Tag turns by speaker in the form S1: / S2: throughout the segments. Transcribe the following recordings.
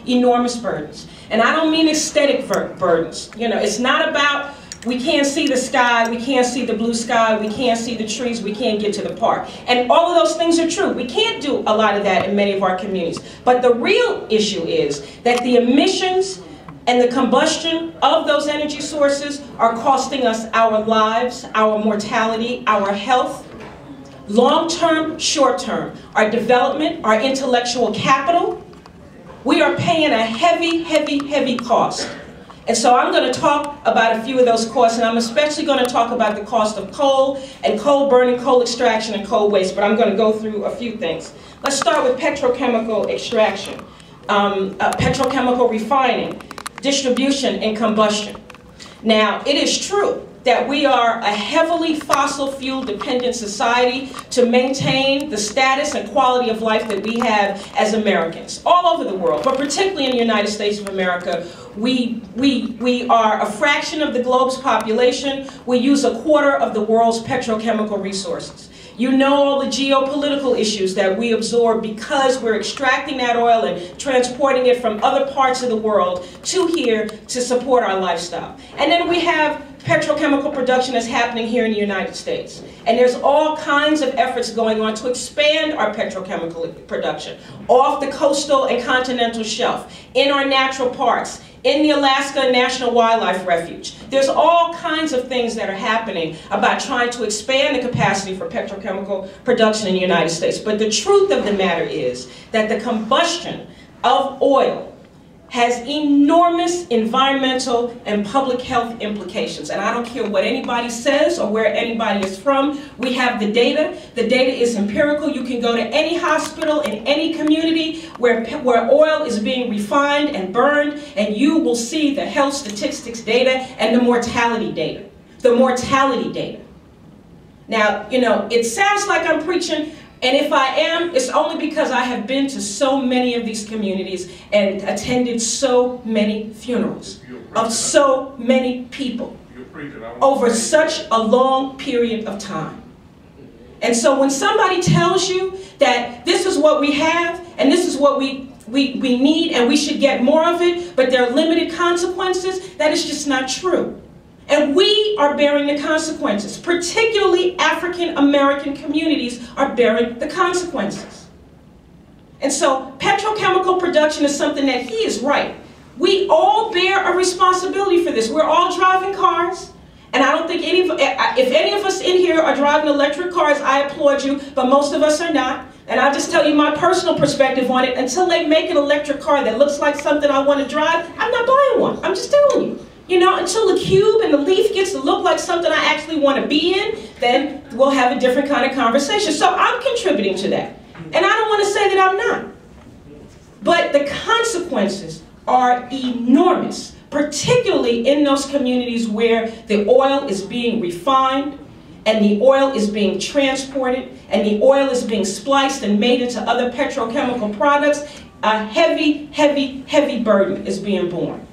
S1: enormous burdens. And I don't mean aesthetic burdens. You know, it's not about we can't see the sky, we can't see the blue sky, we can't see the trees, we can't get to the park. And all of those things are true. We can't do a lot of that in many of our communities. But the real issue is that the emissions and the combustion of those energy sources are costing us our lives, our mortality, our health, long-term, short-term, our development, our intellectual capital. We are paying a heavy, heavy, heavy cost. And so I'm going to talk about a few of those costs, and I'm especially going to talk about the cost of coal and coal burning, coal extraction, and coal waste, but I'm going to go through a few things. Let's start with petrochemical extraction, petrochemical refining, distribution, and combustion. Now, it is true that we are a heavily fossil fuel dependent society to maintain the status and quality of life that we have as Americans all over the world, but particularly in the United States of America. We are a fraction of the globe's population. We use a quarter of the world's petrochemical resources. You know all the geopolitical issues that we absorb because we're extracting that oil and transporting it from other parts of the world to here to support our lifestyle. And then we have petrochemical production that's happening here in the United States. And there's all kinds of efforts going on to expand our petrochemical production off the coastal and continental shelf, in our natural parks, in the Alaska National Wildlife Refuge. There's all kinds of things that are happening about trying to expand the capacity for petrochemical production in the United States. But the truth of the matter is that the combustion of oil has enormous environmental and public health implications. And I don't care what anybody says or where anybody is from. We have the data. The data is empirical. You can go to any hospital in any community where oil is being refined and burned, and you will see the health statistics data and the mortality data. The mortality data. Now, you know, it sounds like I'm preaching, and if I am, it's only because I have been to so many of these communities and attended so many funerals of so many people over such a long period of time. And so when somebody tells you that this is what we have and this is what we need and we should get more of it, but there are limited consequences, that is just not true. And we are bearing the consequences. Particularly African American communities are bearing the consequences. And so petrochemical production is something that he is right. We all bear a responsibility for this. We're all driving cars. And I don't think if any of us in here are driving electric cars, I applaud you, but most of us are not. And I'll just tell you my personal perspective on it. Until they make an electric car that looks like something I want to drive, I'm not buying one. I'm just telling you. You know, until the cube and the leaf gets to look like something I actually want to be in, then we'll have a different kind of conversation. So I'm contributing to that. And I don't want to say that I'm not. But the consequences are enormous, particularly in those communities where the oil is being refined and the oil is being transported and the oil is being spliced and made into other petrochemical products. A heavy, heavy, heavy burden is being borne.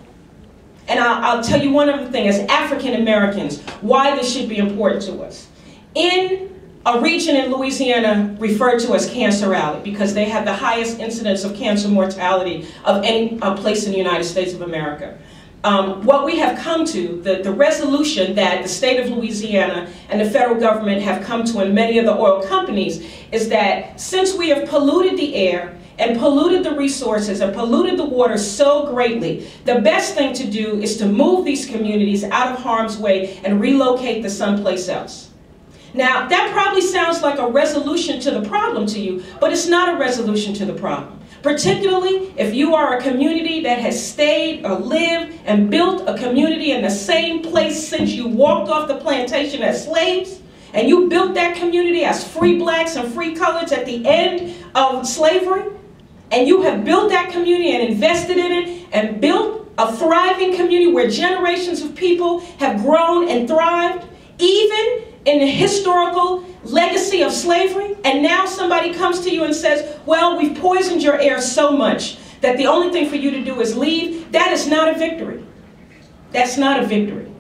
S1: And I'll tell you one other thing, as African Americans, why this should be important to us. In a region in Louisiana referred to as Cancer Alley, because they have the highest incidence of cancer mortality of any place in the United States of America. What we have come to, the resolution that the state of Louisiana and the federal government have come to, and many of the oil companies, is that since we have polluted the air and polluted the resources and polluted the water so greatly, the best thing to do is to move these communities out of harm's way and relocate them someplace else. Now, that probably sounds like a resolution to the problem to you, but it's not a resolution to the problem. Particularly if you are a community that has stayed or lived and built a community in the same place since you walked off the plantation as slaves, and you built that community as free blacks and free coloreds at the end of slavery, and you have built that community and invested in it and built a thriving community where generations of people have grown and thrived, even in the historical legacy of slavery, and now somebody comes to you and says, well, we've poisoned your air so much that the only thing for you to do is leave, that is not a victory. That's not a victory.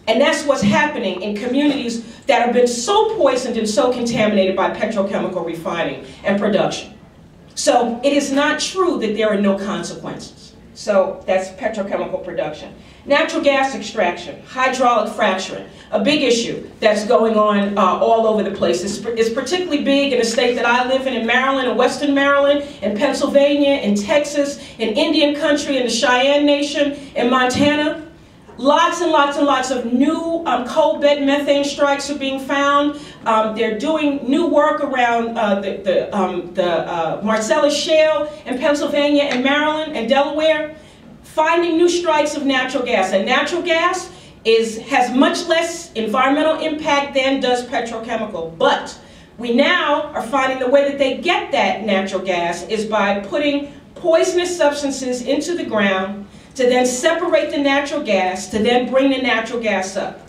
S1: And that's what's happening in communities that have been so poisoned and so contaminated by petrochemical refining and production. So it is not true that there are no consequences. So that's petrochemical production. Natural gas extraction, hydraulic fracturing, a big issue that's going on all over the place. It's particularly big in the state that I live in Maryland, in Western Maryland, in Pennsylvania, in Texas, in Indian country, in the Cheyenne Nation, in Montana. Lots and lots and lots of new coal bed methane strikes are being found. They're doing new work around the Marcellus Shale in Pennsylvania and Maryland and Delaware, finding new strikes of natural gas. And natural gas has much less environmental impact than does petrochemical. But we now are finding the way that they get that natural gas is by putting poisonous substances into the ground to then separate the natural gas, to then bring the natural gas up.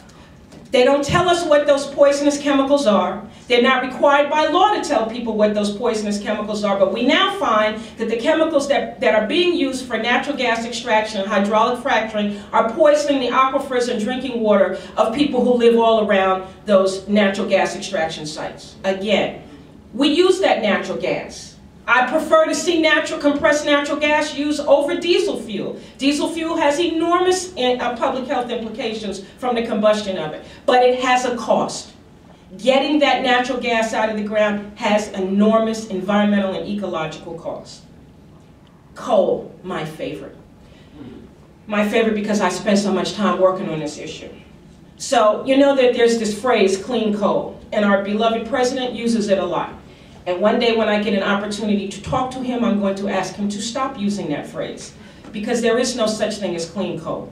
S1: They don't tell us what those poisonous chemicals are. They're not required by law to tell people what those poisonous chemicals are, but we now find that the chemicals that are being used for natural gas extraction and hydraulic fracturing are poisoning the aquifers and drinking water of people who live all around those natural gas extraction sites. Again, we use that natural gas. I prefer to see compressed natural gas used over diesel fuel. Diesel fuel has enormous public health implications from the combustion of it, but it has a cost. Getting that natural gas out of the ground has enormous environmental and ecological costs. Coal, my favorite. My favorite because I spent so much time working on this issue. So you know that there's this phrase, clean coal, and our beloved president uses it a lot. And one day when I get an opportunity to talk to him, I'm going to ask him to stop using that phrase, because there is no such thing as clean coal.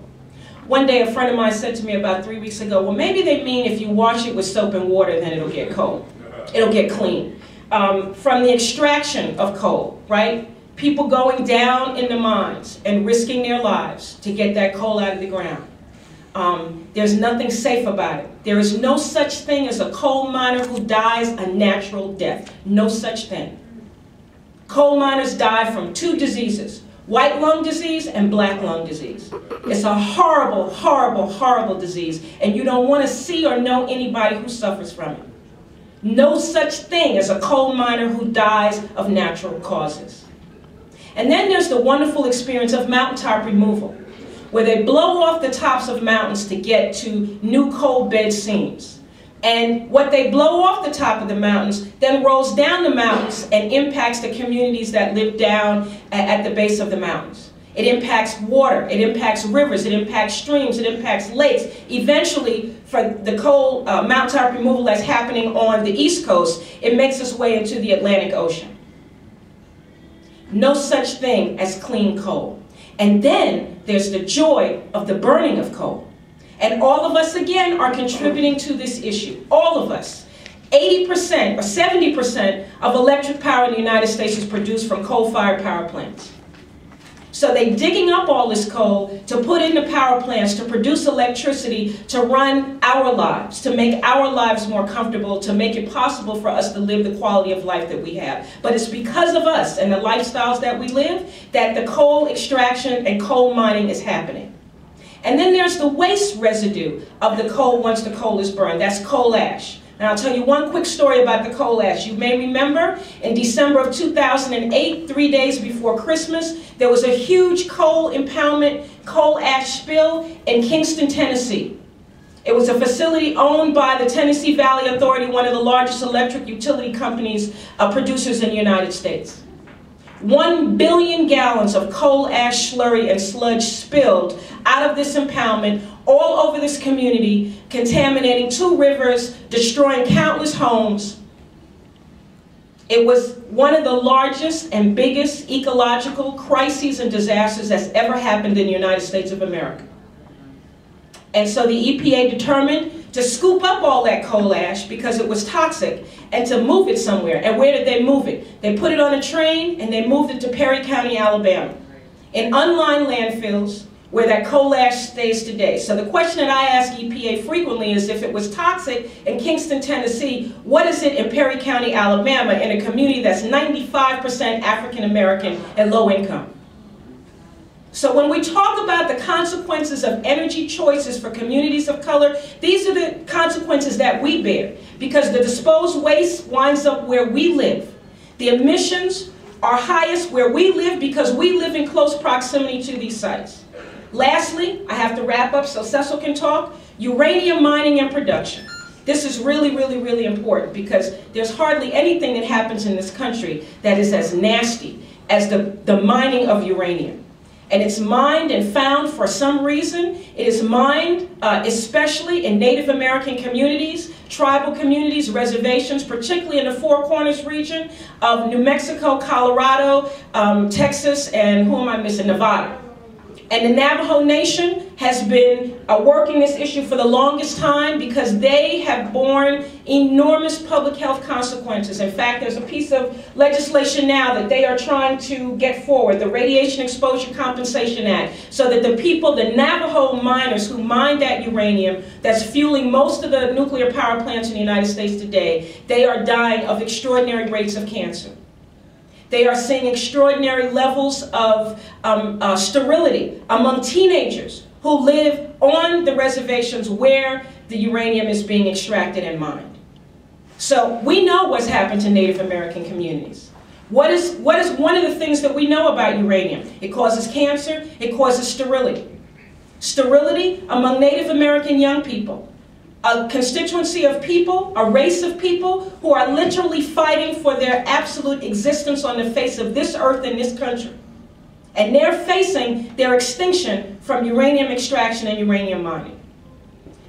S1: One day a friend of mine said to me about 3 weeks ago, well, maybe they mean if you wash it with soap and water, then it'll get coal. It'll get clean. From the extraction of coal, right? People going down in the mines and risking their lives to get that coal out of the ground. There's nothing safe about it. There is no such thing as a coal miner who dies a natural death. No such thing. Coal miners die from 2 diseases, white lung disease and black lung disease. It's a horrible, horrible, horrible disease, and you don't want to see or know anybody who suffers from it. No such thing as a coal miner who dies of natural causes. And then there's the wonderful experience of mountaintop removal, where they blow off the tops of mountains to get to new coal bed seams. And what they blow off the top of the mountains then rolls down the mountains and impacts the communities that live down at the base of the mountains. It impacts water, it impacts rivers, it impacts streams, it impacts lakes. Eventually, for the coal mountaintop removal that's happening on the East Coast, it makes its way into the Atlantic Ocean. No such thing as clean coal. And then there's the joy of the burning of coal. And all of us, again, are contributing to this issue. All of us. 80% or 70% of electric power in the United States is produced from coal-fired power plants. So they're digging up all this coal to put in the power plants to produce electricity to run our lives, to make our lives more comfortable, to make it possible for us to live the quality of life that we have. But it's because of us and the lifestyles that we live that the coal extraction and coal mining is happening. And then there's the waste residue of the coal once the coal is burned. That's coal ash. And I'll tell you one quick story about the coal ash. You may remember in December of 2008, 3 days before Christmas, there was a huge coal impoundment, coal ash spill in Kingston, Tennessee. It was a facility owned by the Tennessee Valley Authority, one of the largest electric utility companies, producers in the United States. 1 billion gallons of coal ash slurry and sludge spilled out of this impoundment all over this community, contaminating 2 rivers, destroying countless homes. It was one of the largest and biggest ecological crises and disasters that's ever happened in the United States of America. And so the EPA determined to scoop up all that coal ash because it was toxic and to move it somewhere. And where did they move it? They put it on a train and they moved it to Perry County, Alabama, in unlined landfills where that coal ash stays today. So the question that I ask EPA frequently is, if it was toxic in Kingston, Tennessee, what is it in Perry County, Alabama, in a community that's 95% African American and low income? So when we talk about the consequences of energy choices for communities of color, these are the consequences that we bear, because the disposed waste winds up where we live. The emissions are highest where we live because we live in close proximity to these sites. Lastly, I have to wrap up so Cecil can talk, uranium mining and production. This is really, really, really important because there's hardly anything that happens in this country that is as nasty as the mining of uranium. And it's mined and found for some reason. It is mined especially in Native American communities, tribal communities, reservations, particularly in the Four Corners region of New Mexico, Colorado, Texas, and who am I missing? Nevada. And the Navajo Nation has been working this issue for the longest time because they have borne enormous public health consequences. In fact, there's a piece of legislation now that they are trying to get forward, the Radiation Exposure Compensation Act, so that the people, the Navajo miners who mine that uranium that's fueling most of the nuclear power plants in the United States today, they are dying of extraordinary rates of cancer. They are seeing extraordinary levels of sterility among teenagers who live on the reservations where the uranium is being extracted and mined. So we know what's happened to Native American communities. What is one of the things that we know about uranium? It causes cancer, it causes sterility. Sterility among Native American young people. A constituency of people, a race of people who are literally fighting for their absolute existence on the face of this earth and this country. And they're facing their extinction from uranium extraction and uranium mining.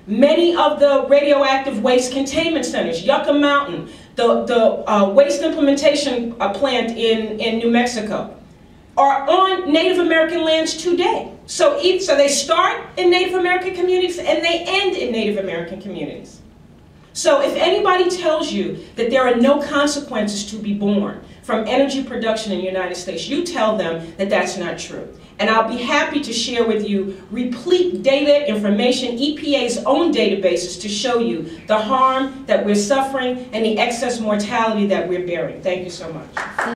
S1: Many of the radioactive waste containment centers, Yucca Mountain, the waste implementation plant in New Mexico, are on Native American lands today. So they start in Native American communities and they end in Native American communities. So if anybody tells you that there are no consequences to be borne from energy production in the United States, you tell them that that's not true. And I'll be happy to share with you replete data, information, EPA's own databases to show you the harm that we're suffering and the excess mortality that we're bearing. Thank you so much.